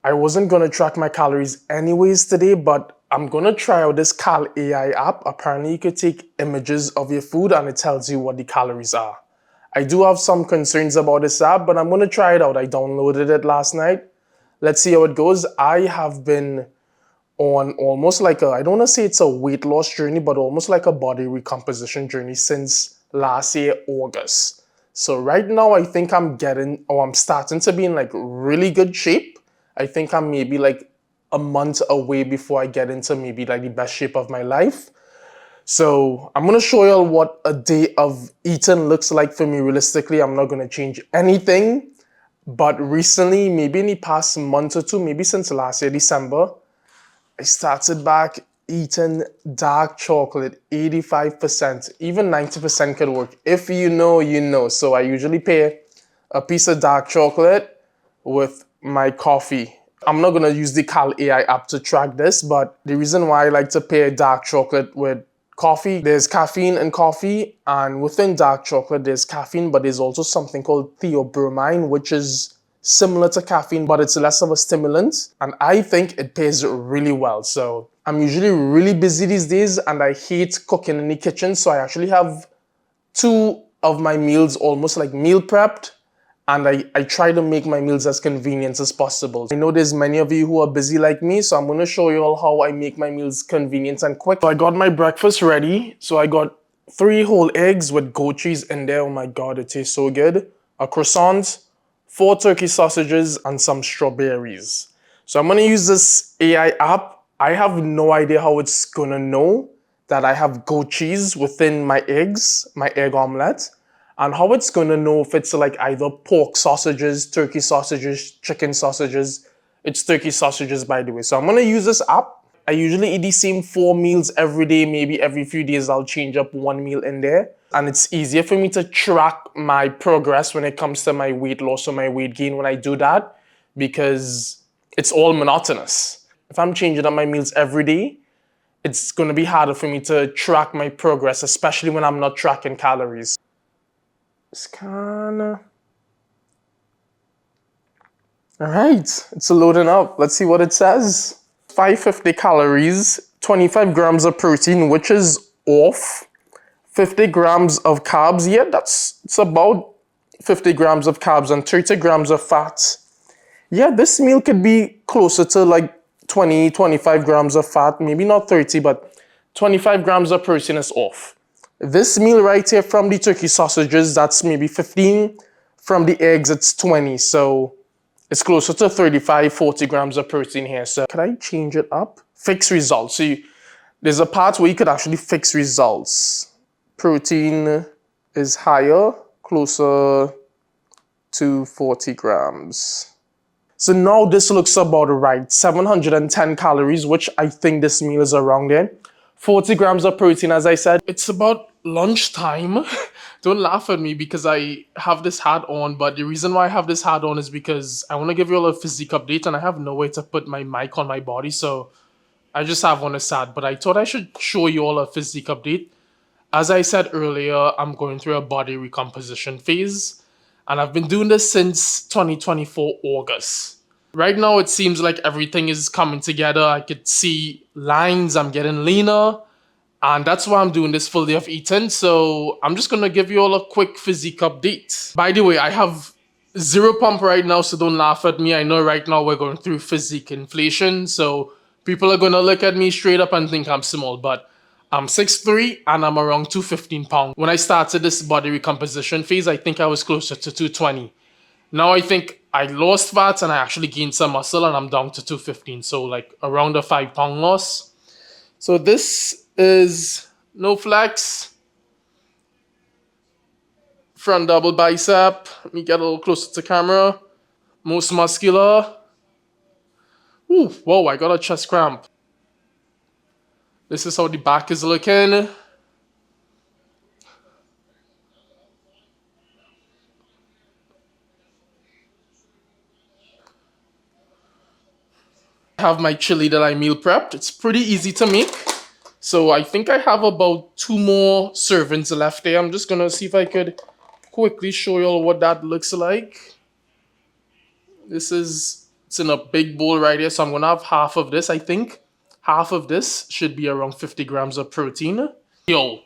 I wasn't gonna track my calories anyways today, but I'm gonna try out this Cal AI app. Apparently, you could take images of your food and it tells you what the calories are. I do have some concerns about this app, but I'm gonna try it out. I downloaded it last night. Let's see how it goes. I have been on almost like I don't wanna say it's a weight loss journey, but almost like a body recomposition journey since last year, August. So right now, I think I'm starting to be in like really good shape. I think I'm maybe like a month away before I get into maybe like the best shape of my life. So I'm gonna show you all what a day of eating looks like for me realistically. I'm not gonna change anything, but recently, maybe in the past month or two, maybe since last year, December, I started back eating dark chocolate, 85%, even 90% could work. If you know, you know. So I usually pair a piece of dark chocolate with my coffee. I'm not gonna use the Cal AI app to track this, but the reason why I like to pair dark chocolate with coffee, there's caffeine in coffee, and within dark chocolate, there's caffeine, but there's also something called theobromine, which is similar to caffeine, but it's less of a stimulant. And I think it pairs really well. So I'm usually really busy these days and I hate cooking in the kitchen. So I actually have two of my meals almost like meal prepped. And I try to make my meals as convenient as possible. I know there's many of you who are busy like me, so I'm gonna show you all how I make my meals convenient and quick. So I got my breakfast ready. So I got 3 whole eggs with goat cheese in there. Oh my God, it tastes so good. A croissant, 4 turkey sausages, and some strawberries. So I'm gonna use this AI app. I have no idea how it's gonna know that I have goat cheese within my eggs, my egg omelette, and how it's gonna know if it's like either pork sausages, turkey sausages, chicken sausages. It's turkey sausages, by the way. So I'm gonna use this app. I usually eat the same 4 meals every day. Maybe every few days I'll change up 1 meal in there. And it's easier for me to track my progress when it comes to my weight loss or my weight gain when I do that because it's all monotonous. If I'm changing up my meals every day, it's gonna be harder for me to track my progress, especially when I'm not tracking calories. Scan. All right, it's loading up. Let's see what it says. 550 calories, 25 grams of protein, which is off. 50 grams of carbs. Yeah, it's about 50 grams of carbs and 30 grams of fat. Yeah, this meal could be closer to like 20, 25 grams of fat. Maybe not 30, but 25 grams of protein is off. This meal right here from the turkey sausages, that's maybe 15. From the eggs, it's 20. So it's closer to 35, 40 grams of protein here. So could I change it up? Fix results. So there's a part where you could actually fix results. Protein is higher, closer to 40 grams. So now this looks about right. 710 calories, which I think this meal is around there. 40 grams of protein, as I said. It's about lunchtime. Don't laugh at me because I have this hat on, but the reason why I have this hat on is because I want to give you all a physique update and I have no way to put my mic on my body, so I just have on a hat. But I thought I should show you all a physique update. As I said earlier, I'm going through a body recomposition phase, and I've been doing this since 2024 August. Right now, it seems like everything is coming together. I could see lines, I'm getting leaner, and that's why I'm doing this full day of eating. So I'm just gonna give you all a quick physique update. By the way, I have 0 pump right now, so don't laugh at me. I know right now we're going through physique inflation, so people are gonna look at me straight up and think I'm small, but I'm 6'3" and I'm around 215 pounds. When I started this body recomposition phase, I think I was closer to 220. Now I think I lost fat and I actually gained some muscle and I'm down to 215. So like around a 5-pound loss. So this is no flex, front double bicep. Let me get a little closer to camera. Most muscular. Ooh, whoa, I got a chest cramp. This is how the back is looking. I have my chili that I meal prepped. It's pretty easy to make. So I think I have about 2 more servings left there. I'm just gonna see if I could quickly show you all what that looks like. This is It's in a big bowl right here, so I'm gonna have half of this. I think half of this should be around 50 grams of protein. Yo,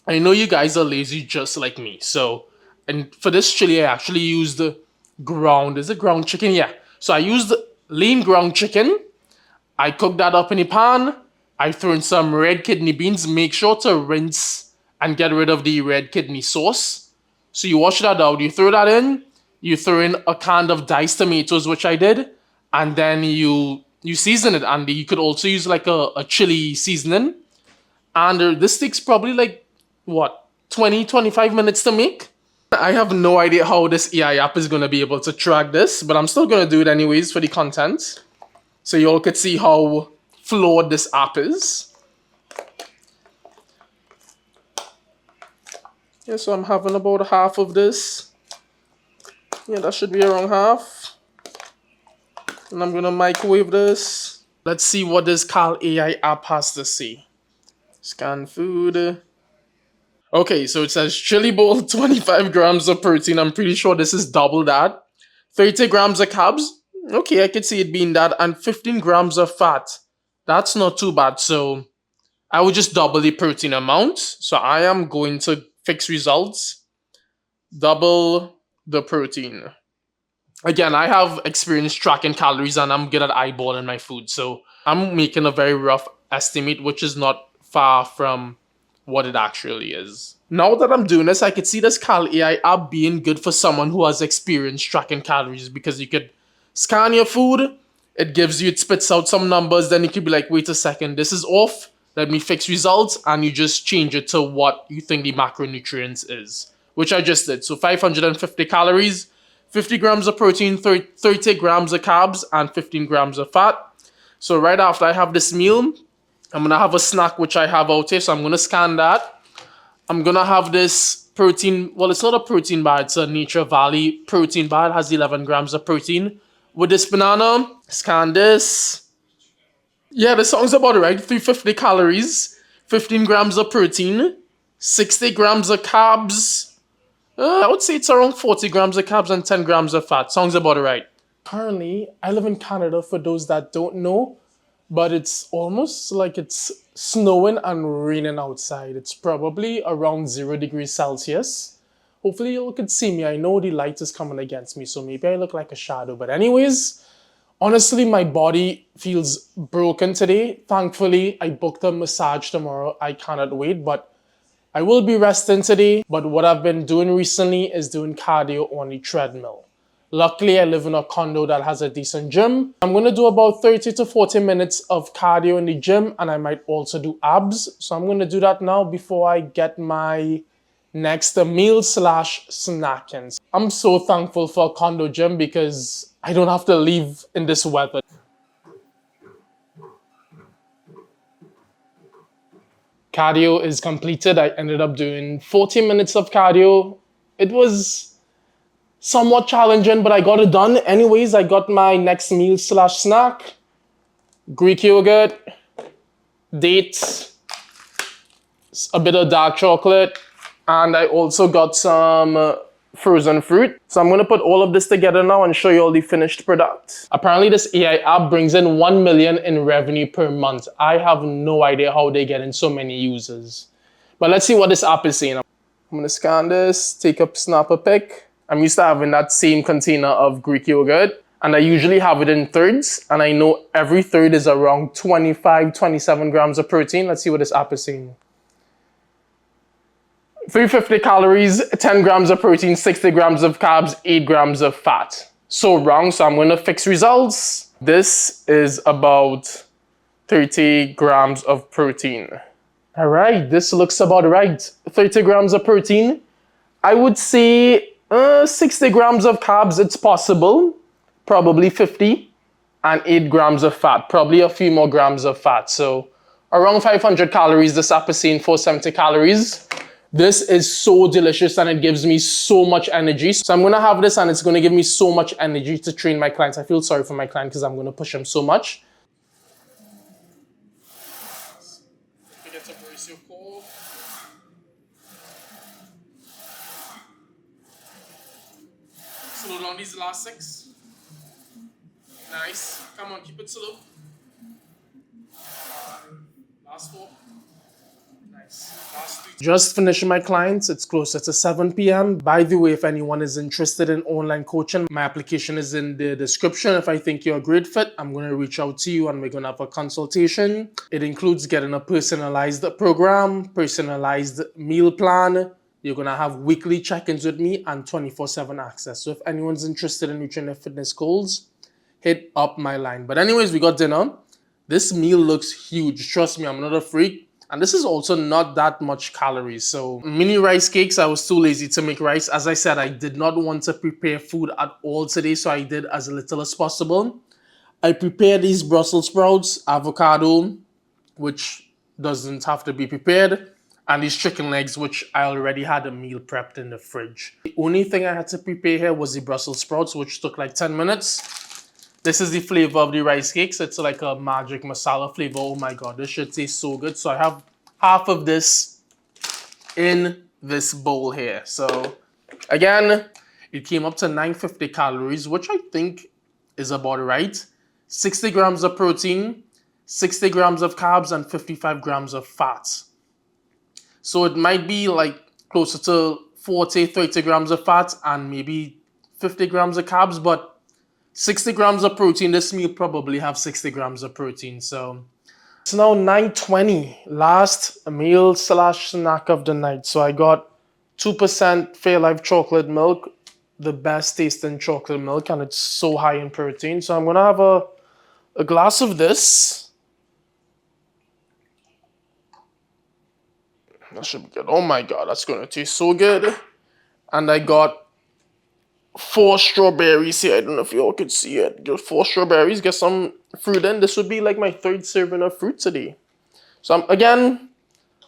I know you guys are lazy just like me. So, and for this chili, I actually used is it ground chicken? Yeah. So I used lean ground chicken. I cooked that up in a pan. I threw in some red kidney beans. Make sure to rinse and get rid of the red kidney sauce. So you wash that out. You throw that in. You throw in a can of diced tomatoes, which I did, and then you season it. And you could also use like a chili seasoning. And this takes probably like what 20-25 minutes to make. I have no idea how this AI app is going to be able to track this, but I'm still going to do it anyways for the content. So you all could see how flawed this app is. Yeah, so I'm having about half of this. Yeah, that should be around half. And I'm gonna microwave this. Let's see what this Cal AI app has to say. Scan food. Okay, so it says chili bowl, 25 grams of protein. I'm pretty sure this is double that. 30 grams of carbs. Okay, I could see it being that. And 15 grams of fat. That's not too bad. So I would just double the protein amount. So I am going to fix results. Double the protein. Again, I have experience tracking calories and I'm good at eyeballing my food. So I'm making a very rough estimate, which is not far from what it actually is. Now that I'm doing this, I could see this Cal AI app being good for someone who has experience tracking calories because you could scan your food, it spits out some numbers, then you could be like, wait a second, this is off. Let me fix results, and you just change it to what you think the macronutrients is, which I just did. So 550 calories, 50 grams of protein, 30 grams of carbs, and 15 grams of fat. So right after I have this meal, I'm gonna have a snack which I have out here. So I'm gonna scan that. I'm gonna have this protein. Well, it's not a protein bar, it's a Nature Valley protein bar. It has 11 grams of protein. With this banana, scan this. Yeah, this sounds about right. 350 calories, 15 grams of protein, 60 grams of carbs. I would say it's around 40 grams of carbs and 10 grams of fat. Sounds about right. Currently, I live in Canada for those that don't know, but it's almost like it's snowing and raining outside. It's probably around 0 degrees Celsius. Hopefully you could see me. I know the light is coming against me, so maybe I look like a shadow. But anyways, honestly, my body feels broken today. Thankfully, I booked a massage tomorrow. I cannot wait, but I will be resting today. But what I've been doing recently is doing cardio on the treadmill. Luckily, I live in a condo that has a decent gym. I'm going to do about 30 to 40 minutes of cardio in the gym, and I might also do abs. So I'm going to do that now before I get my next meal slash snackings. I'm so thankful for a condo gym because I don't have to leave in this weather. Cardio is completed. I ended up doing 40 minutes of cardio. It was somewhat challenging, but I got it done. Anyways, I got my next meal slash snack. Greek yogurt, dates, a bit of dark chocolate, and I also got some frozen fruit. So I'm gonna put all of this together now and show you all the finished product. Apparently this AI app brings in 1 million in revenue per month. I have no idea how they get in so many users. But let's see what this app is saying. I'm gonna scan this, snap a pic. I'm used to having that same container of Greek yogurt, and I usually have it in thirds, and I know every third is around 25-27 grams of protein. Let's see what this app is saying. 350 calories, 10 grams of protein, 60 grams of carbs, 8 grams of fat. So wrong, so I'm gonna fix results. This is about 30 grams of protein. All right, this looks about right. 30 grams of protein. I would say 60 grams of carbs, it's possible. Probably 50. And 8 grams of fat, probably a few more grams of fat. So around 500 calories, this app is saying 470 calories. This is so delicious and it gives me so much energy. So I'm gonna have this and it's gonna give me so much energy to train my clients. I feel sorry for my client because I'm gonna push him so much. Forget to brace your core. Slow down these last 6. Nice. Come on, keep it slow. Last four. Nice. Last three. Just finishing my clients. It's closer to 7 p.m. By the way, if anyone is interested in online coaching, my application is in the description. If I think you're a great fit, I'm going to reach out to you and we're going to have a consultation. It includes getting a personalized program, personalized meal plan. You're going to have weekly check-ins with me and 24/7 access. So if anyone's interested in reaching their fitness goals, hit up my line. But anyways, we got dinner. This meal looks huge. Trust me, I'm not a freak. And this is also not that much calories. So mini rice cakes, I was too lazy to make rice. As I said, I did not want to prepare food at all today, so I did as little as possible. I prepared these Brussels sprouts, avocado, which doesn't have to be prepared, and these chicken legs, which I already had a meal prepped in the fridge. The only thing I had to prepare here was the Brussels sprouts, which took like 10 minutes. This is the flavor of the rice cakes. It's like a magic masala flavor. Oh my god, this shit tastes so good. So I have half of this in this bowl here. So again, it came up to 950 calories, which I think is about right. 60 grams of protein, 60 grams of carbs, and 55 grams of fats. So it might be like closer to 40, 30 grams of fat and maybe 50 grams of carbs, but 60 grams of protein. This meal probably have 60 grams of protein. So it's now 9:20, last meal slash snack of the night. So I got 2% Fairlife chocolate milk, the best tasting chocolate milk, and it's so high in protein. So I'm gonna have a glass of this. That should be good. Oh my god, that's gonna taste so good. And I got 4 strawberries here. I don't know if y'all could see it. Get 4 strawberries, get some fruit in. This would be like my third serving of fruit today. So again,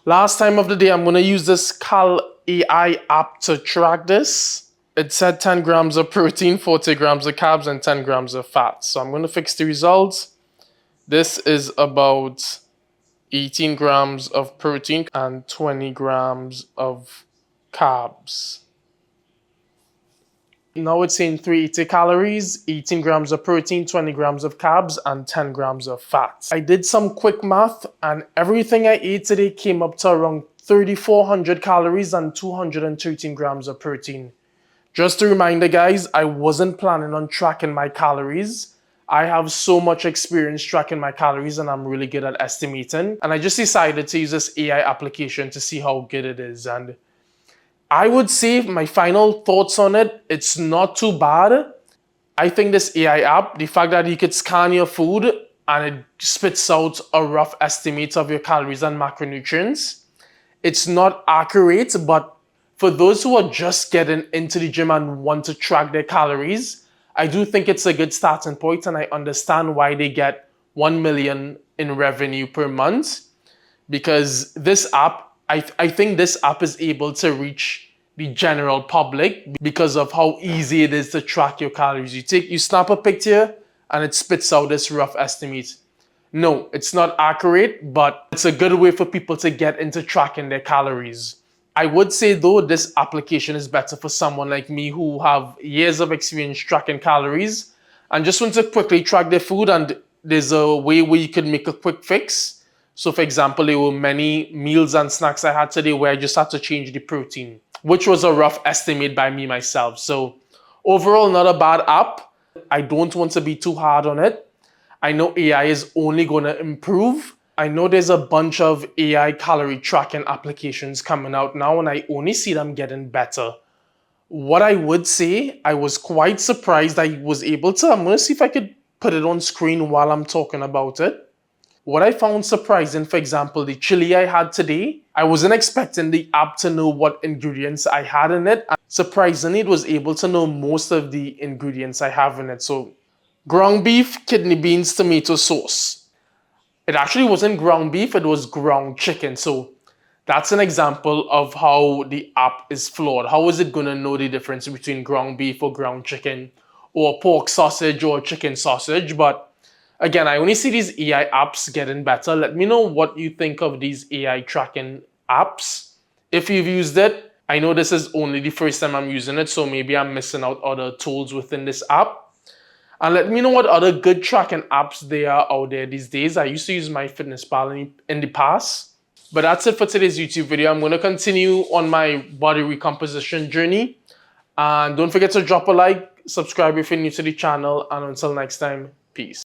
last time of the day, I'm going to use this Cal AI app to track this. It said 10 grams of protein, 40 grams of carbs, and 10 grams of fat. So I'm going to fix the results. This is about 18 grams of protein and 20 grams of carbs. Now it's saying 380 calories, 18 grams of protein, 20 grams of carbs, and 10 grams of fat. I did some quick math and everything I ate today came up to around 3,400 calories and 213 grams of protein. Just a reminder, guys, I wasn't planning on tracking my calories. I have so much experience tracking my calories and I'm really good at estimating. And I just decided to use this AI application to see how good it is. And I would say my final thoughts on it, it's not too bad. I think this AI app, the fact that you could scan your food and it spits out a rough estimate of your calories and macronutrients, it's not accurate, but for those who are just getting into the gym and want to track their calories, I do think it's a good starting point and I understand why they get 1 million in revenue per month because this app, I think this app is able to reach the general public because of how easy it is to track your calories. You snap a picture and it spits out this rough estimate. No, it's not accurate, but it's a good way for people to get into tracking their calories. I would say though, this application is better for someone like me who have years of experience tracking calories and just want to quickly track their food, and there's a way where you can make a quick fix. So for example, there were many meals and snacks I had today where I just had to change the protein, which was a rough estimate by me myself. So overall, not a bad app. I don't want to be too hard on it. I know AI is only going to improve. I know there's a bunch of AI calorie tracking applications coming out now, and I only see them getting better. What I would say, I was quite surprised I was able to. I'm going to see if I could put it on screen while I'm talking about it. What I found surprising, for example, the chili I had today, I wasn't expecting the app to know what ingredients I had in it. And surprisingly, it was able to know most of the ingredients I have in it. So ground beef, kidney beans, tomato sauce. It actually wasn't ground beef, it was ground chicken. So that's an example of how the app is flawed. How is it going to know the difference between ground beef or ground chicken or pork sausage or chicken sausage? But again, I only see these AI apps getting better. Let me know what you think of these AI tracking apps. If you've used it, I know this is only the first time I'm using it, so maybe I'm missing out other tools within this app. And let me know what other good tracking apps there are out there these days. I used to use MyFitnessPal in the past. But that's it for today's YouTube video. I'm going to continue on my body recomposition journey. And don't forget to drop a like, subscribe if you're new to the channel, and until next time, peace.